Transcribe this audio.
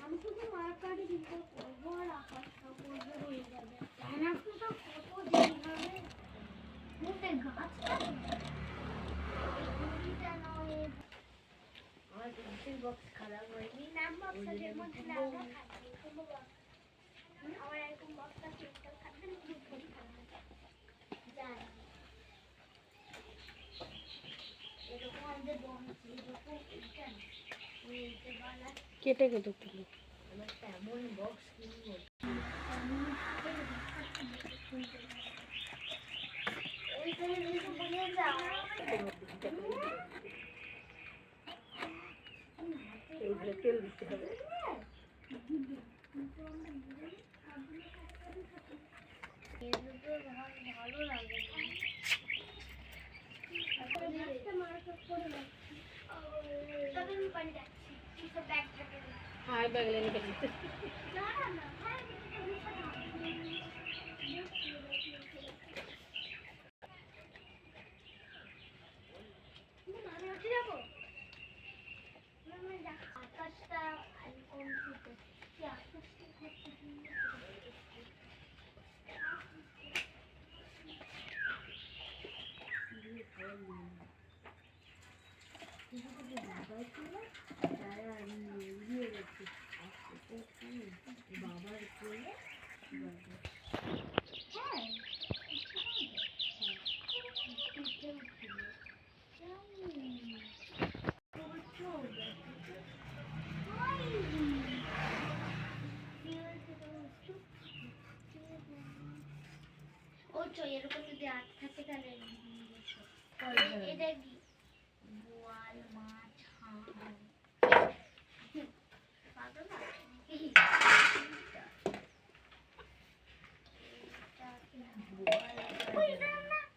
আমি শুধু মার্কারি দিতে করবো আর আকাশটা করবো হয়ে যাবে। তো কত দেরি হবে। মুখে গাছটা আমার পেন্সিল বক্স খারাপ হয়নি। নাম বক্সের মধ্যে লাগা থাকে কোনো বক্স আমার এরকম বক্সটা চেষ্টা থাকবে না খুব ভালো জানি এরকম আমাদের বক্স এরকম কেটে কেটে তুলি আমার তেমন বক্স কিনবো এইখানে কিছু বলে যাও এইগুলো তেল দিতে হবে ভালো লাগে हाय बगले में कर आकाशটা এরকম যদি আট থাকে তাহলে এটা কি বোয়াল মাছ পাগল না বোয়াল মাছ